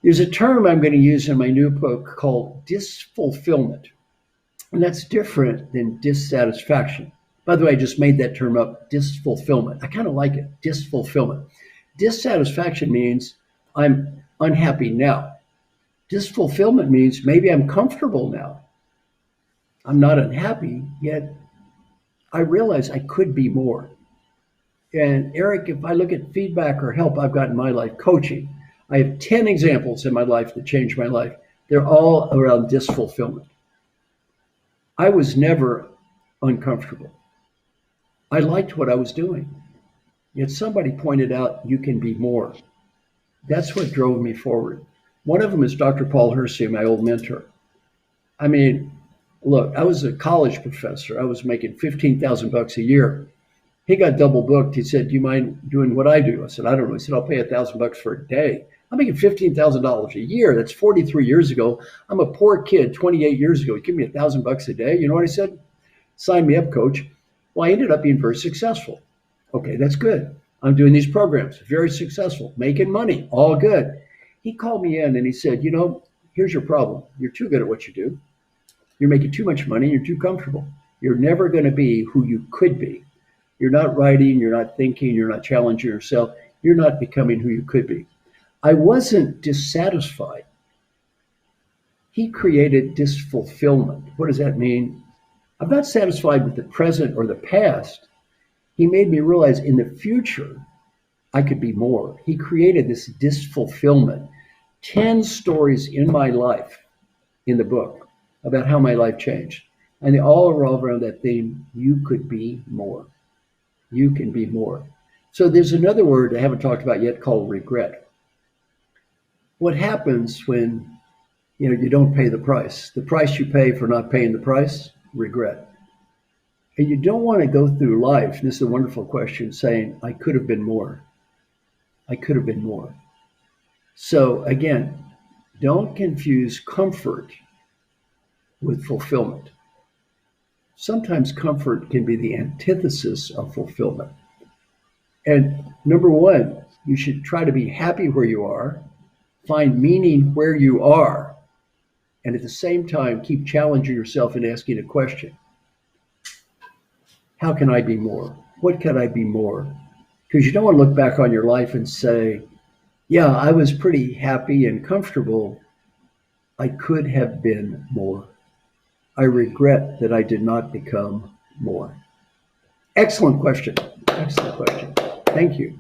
There's a term I'm going to use in my new book called disfulfillment. And that's different than dissatisfaction. By the way, I just made that term up, disfulfillment. I kind of like it, disfulfillment. Dissatisfaction means I'm unhappy now. Disfulfillment means maybe I'm comfortable now. I'm not unhappy, yet I realize I could be more. And Eric, if I look at feedback or help I've got in my life, coaching, I have 10 examples in my life that changed my life. They're all around disfulfillment. I was never uncomfortable. I liked what I was doing. Yet somebody pointed out, you can be more. That's what drove me forward. One of them is Dr. Paul Hersey, my old mentor. I mean, look, I was a college professor. I was making $15,000 a year. He got double booked. He said, do you mind doing what I do? I said, I don't know. He said, I'll pay $1,000 for a day. I'm making $15,000 a year. That's 43 years ago. I'm a poor kid 28 years ago. Give me $1,000 a day. You know what I said? Sign me up, coach. Well, I ended up being very successful. Okay, that's good. I'm doing these programs, very successful, making money, all good. He called me in and he said, here's your problem. You're too good at what you do. You're making too much money. You're too comfortable. You're never going to be who you could be. You're not writing. You're not thinking. You're not challenging yourself. You're not becoming who you could be. I wasn't dissatisfied. He created disfulfillment. What does that mean? I'm not satisfied with the present or the past. He made me realize in the future, I could be more. He created this disfulfillment. 10 stories in my life in the book about how my life changed. And they all revolve around that theme, you could be more. You can be more. So there's another word I haven't talked about yet called regret. What happens when you don't pay the price? The price you pay for not paying the price, regret. And you don't want to go through life, and this is a wonderful question, saying, I could have been more. I could have been more. So again, don't confuse comfort with fulfillment. Sometimes comfort can be the antithesis of fulfillment. And number one, you should try to be happy where you are, find meaning where you are, and at the same time, keep challenging yourself and asking a question. How can I be more? What can I be more? Because you don't want to look back on your life and say, yeah, I was pretty happy and comfortable. I could have been more. I regret that I did not become more. Excellent question. Excellent question. Thank you.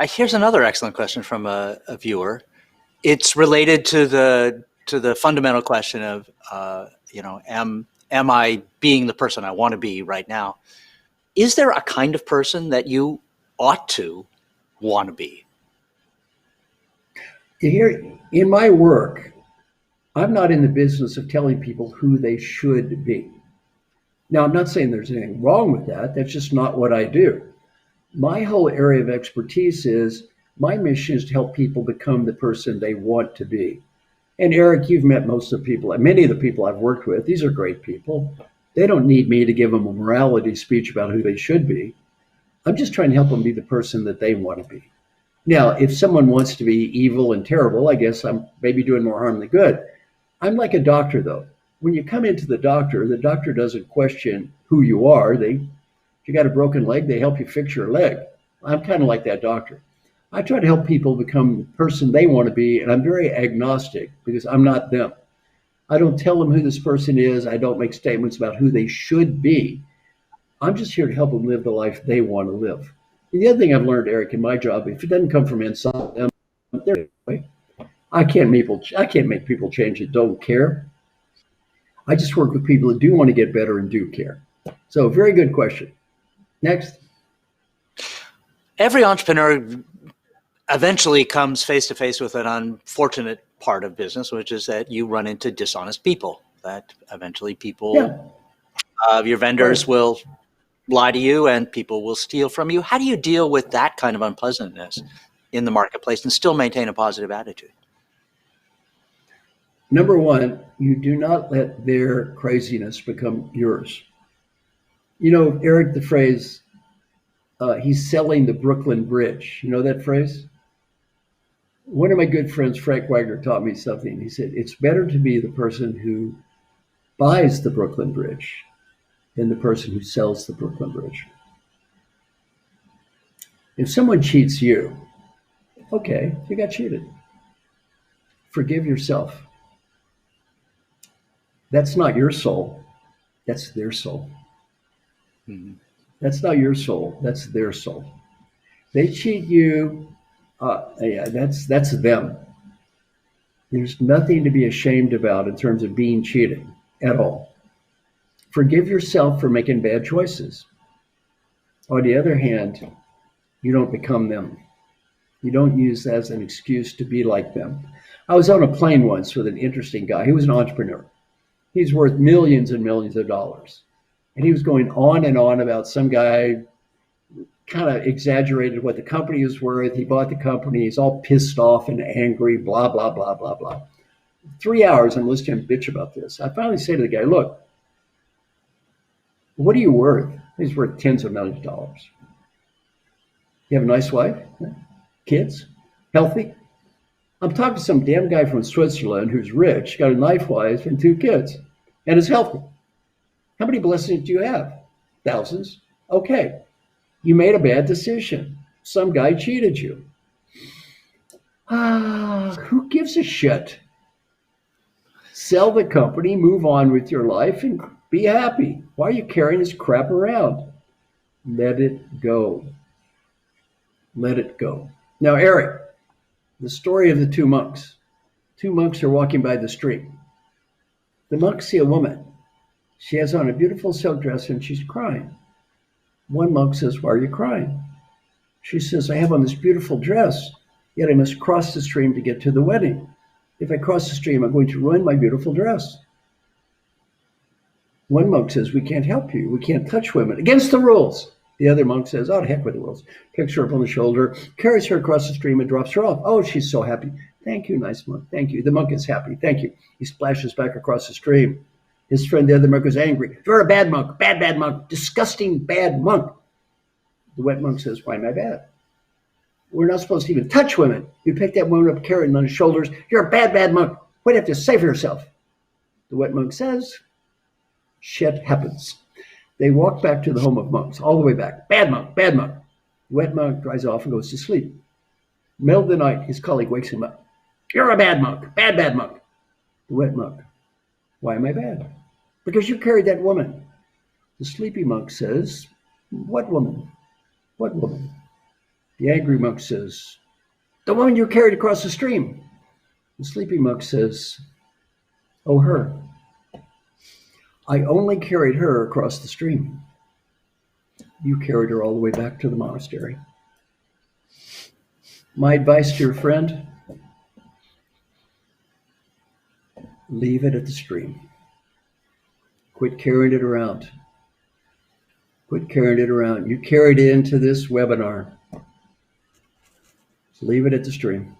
Here's another excellent question from a viewer. It's related to to the fundamental question of, am I being the person I want to be right now? Is there a kind of person that you ought to want to be? Here, in my work, I'm not in the business of telling people who they should be. Now, I'm not saying there's anything wrong with that. That's just not what I do. My whole area of expertise is my mission is to help people become the person they want to be. And Eric, you've met most of the people, many of the people I've worked with. These are great people. They don't need me to give them a morality speech about who they should be. I'm just trying to help them be the person that they want to be. Now, if someone wants to be evil and terrible, I guess I'm maybe doing more harm than good. I'm like a doctor, though. When you come into the doctor doesn't question who you are. If you got a broken leg, they help you fix your leg. I'm kind of like that doctor. I try to help people become the person they want to be, and I'm very agnostic because I'm not them. I don't tell them who this person is. I don't make statements about who they should be. I'm just here to help them live the life they want to live. And the other thing I've learned, Eric, in my job, if it doesn't come from inside them, I can't make people change that don't care. I just work with people that do want to get better and do care. So, very good question. Next. Every entrepreneur eventually comes face to face with an unfortunate part of business, which is that you run into dishonest people, that eventually your vendors will lie to you and people will steal from you. How do you deal with that kind of unpleasantness in the marketplace and still maintain a positive attitude? Number one, you do not let their craziness become yours. You know, Eric, the phrase, he's selling the Brooklyn Bridge. You know that phrase? One of my good friends, Frank Wagner, taught me something. He said, it's better to be the person who buys the Brooklyn Bridge than the person who sells the Brooklyn Bridge. If someone cheats you, okay, you got cheated. Forgive yourself. That's not your soul. That's their soul. Mm-hmm. That's not your soul. That's their soul. They cheat you. That's them. There's nothing to be ashamed about in terms of being cheated at all. Forgive yourself for making bad choices. On the other hand, you don't become them. You don't use that as an excuse to be like them. I was on a plane once with an interesting guy. He was an entrepreneur. He's worth millions and millions of dollars. And he was going on and on about some guy kind of exaggerated what the company was worth. He bought the company. He's all pissed off and angry, blah, blah, blah, blah, blah. 3 hours I'm listening to him bitch about this. I finally say to the guy, look, what are you worth? He's worth tens of millions of dollars. You have a nice wife? Kids? Healthy? I'm talking to some damn guy from Switzerland who's rich, got a nice wife and 2 kids, and is healthy. How many blessings do you have? Thousands. Okay. You made a bad decision. Some guy cheated you. Who gives a shit? Sell the company, move on with your life, and be happy. Why are you carrying this crap around? Let it go. Let it go. Now, Eric, the story of the 2 monks. 2 monks are walking by the stream. The monks see a woman. She has on a beautiful silk dress and she's crying. One monk says, why are you crying? She says, I have on this beautiful dress, yet I must cross the stream to get to the wedding. If I cross the stream, I'm going to ruin my beautiful dress. One monk says, we can't help you. We can't touch women. Against the rules. The other monk says, oh, to heck with the rules. Picks her up on the shoulder, carries her across the stream and drops her off. Oh, she's so happy. Thank you, nice monk. Thank you. The monk is happy. Thank you. He splashes back across the stream. His friend, the other monk, is angry. You're a bad monk, bad monk, disgusting bad monk. The wet monk says, why am I bad? We're not supposed to even touch women. You pick that woman up, carry her on his shoulders. You're a bad monk. What do you have to say for yourself? The wet monk says, shit happens. They walk back to the home of monks, all the way back. Bad monk, bad monk. The wet monk dries off and goes to sleep. Middle of the night, his colleague wakes him up. You're a bad monk, bad monk. The wet monk, why am I bad? Because you carried that woman. The sleepy monk says, what woman? What woman? The angry monk says, the woman you carried across the stream. The sleepy monk says, Oh, her. I only carried her across the stream. You carried her all the way back to the monastery. My advice to your friend, leave it at the stream. Quit carrying it around. Quit carrying it around. You carried it into this webinar. Leave it at the stream.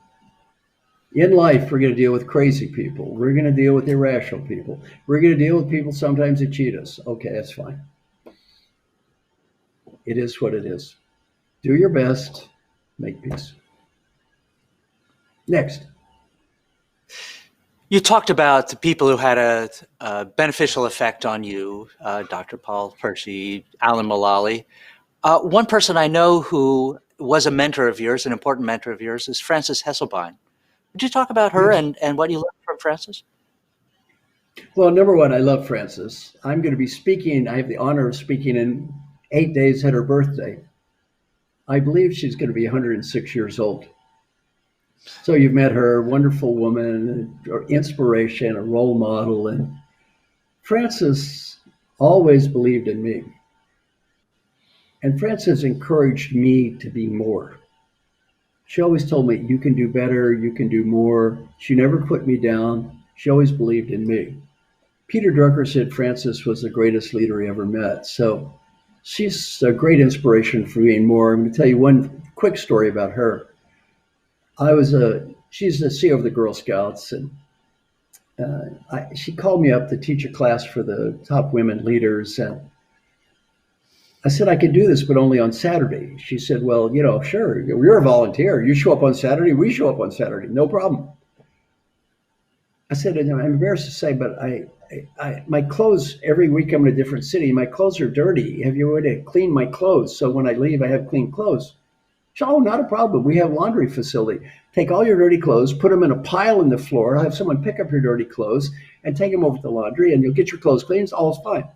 In life, we're going to deal with crazy people. We're going to deal with irrational people. We're going to deal with people sometimes that cheat us. Okay, that's fine. It is what it is. Do your best. Make peace. Next. You talked about the people who had a beneficial effect on you, Dr. Paul Percy, Alan Mulally. One person I know who was a mentor of yours, an important mentor of yours, is Frances Hesselbein. Would you talk about her and what you learned from Frances? Well, number one, I love Frances. I'm going to be speaking. I have the honor of speaking in 8 days at her birthday. I believe she's going to be 106 years old. So you've met her, wonderful woman, inspiration, a role model. And Frances always believed in me. And Frances encouraged me to be more. She always told me, you can do better, you can do more. She never put me down. She always believed in me. Peter Drucker said Frances was the greatest leader he ever met. So she's a great inspiration for me and more. I'm going to tell you one quick story about her. She's the CEO of the Girl Scouts, and she called me up to teach a class for the top women leaders. And I said, I could do this, but only on Saturday. She said, well, sure, you're a volunteer. You show up on Saturday, we show up on Saturday, no problem. I said, I'm embarrassed to say, but my clothes, every week I'm in a different city, my clothes are dirty. Have you already cleaned my clothes? So when I leave, I have clean clothes. She said, oh, not a problem. We have a laundry facility. Take all your dirty clothes, put them in a pile in the floor, have someone pick up your dirty clothes and take them over to the laundry, and you'll get your clothes cleaned. All's fine.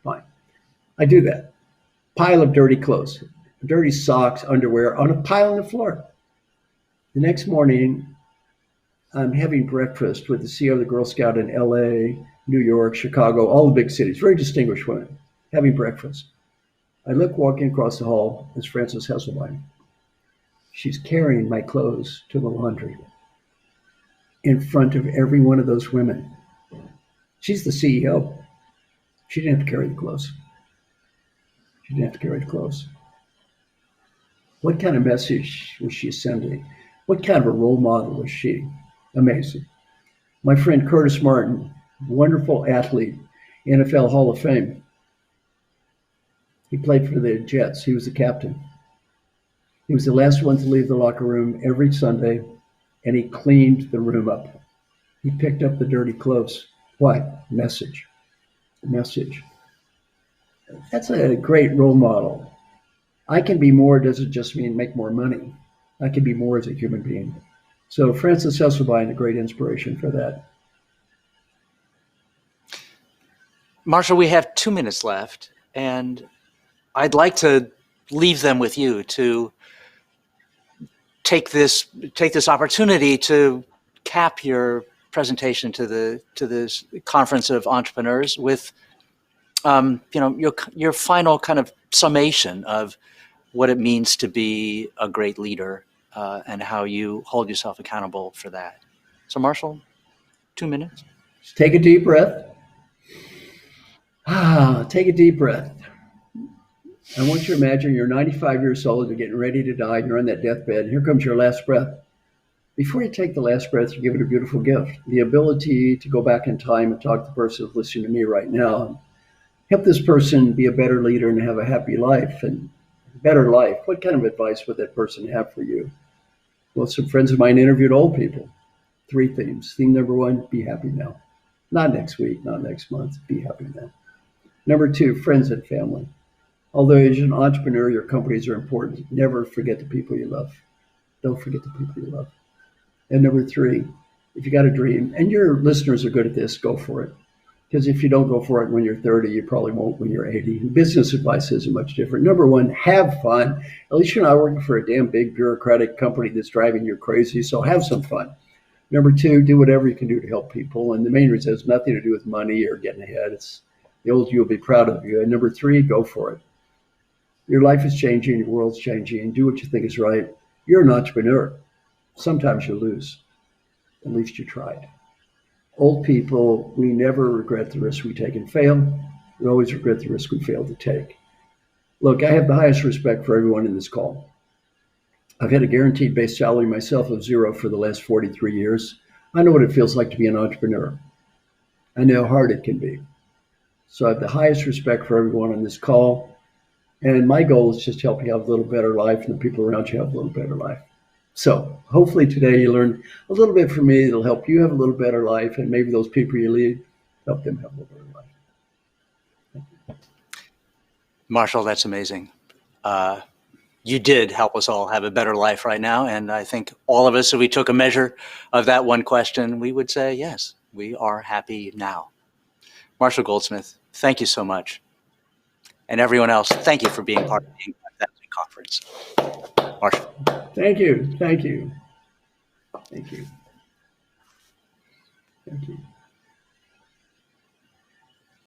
Fine. I do that. Pile of dirty clothes, dirty socks, underwear on a pile on the floor. The next morning, I'm having breakfast with the CEO of the Girl Scout in LA, New York, Chicago, all the big cities, very distinguished women, having breakfast. I look walking across the hall, it's Frances Hesselbein. She's carrying my clothes to the laundry in front of every one of those women. She's the CEO. She didn't have to carry the clothes. She didn't have to carry the clothes. What kind of message was she sending? What kind of a role model was she? Amazing. My friend Curtis Martin, wonderful athlete, NFL Hall of Fame. He played for the Jets. He was the captain. He was the last one to leave the locker room every Sunday, and he cleaned the room up. He picked up the dirty clothes. Why? Message. Message. That's a great role model. I can be more doesn't just mean make more money. I can be more as a human being. So Frances Hesselbein, a great inspiration for that. Marshall, we have 2 minutes left, and I'd like to leave them with you to take this opportunity to cap your presentation to this conference of entrepreneurs with your final kind of summation of what it means to be a great leader and how you hold yourself accountable for that. So Marshall, 2 minutes. Take a deep breath. Take a deep breath. I want you to imagine you're 95 years old, you're getting ready to die, and you're on that deathbed, and here comes your last breath. Before you take the last breath, you give it a beautiful gift, the ability to go back in time and talk to the person who's listening to me right now. Help this person be a better leader and have a happy life and better life. What kind of advice would that person have for you? Well, some friends of mine interviewed old people. 3 themes. Theme number 1, be happy now. Not next week, not next month, be happy now. Number 2, friends and family. Although as an entrepreneur, your companies are important, never forget the people you love. Don't forget the people you love. And number 3, if you got a dream, and your listeners are good at this, go for it. Because if you don't go for it when you're 30, you probably won't when you're 80. Business advice isn't much different. Number 1, have fun. At least you're not working for a damn big bureaucratic company that's driving you crazy, so have some fun. Number two, do whatever you can do to help people. And the main reason has nothing to do with money or getting ahead. It's the old you will be proud of you. And number three, go for it. Your life is changing, your world's changing, and do what you think is right. You're an entrepreneur. Sometimes you lose. At least you tried. Old people, we never regret the risk we take and fail. We always regret the risk we fail to take. Look, I have the highest respect for everyone in this call. I've had a guaranteed base salary myself of zero for the last 43 years. I know what it feels like to be an entrepreneur. I know how hard it can be. So I have the highest respect for everyone on this call. And my goal is just to help you have a little better life and the people around you have a little better life. So hopefully today you learned a little bit from me that'll help you have a little better life, and maybe those people you lead, help them have a little better life. Marshall, that's amazing. You did help us all have a better life right now. And I think all of us, if we took a measure of that one question, we would say, yes, we are happy now. Marshall Goldsmith, thank you so much. And everyone else, thank you for being part of the Inc. 5000 conference. Marshall. Thank you. Thank you. Thank you. Thank you.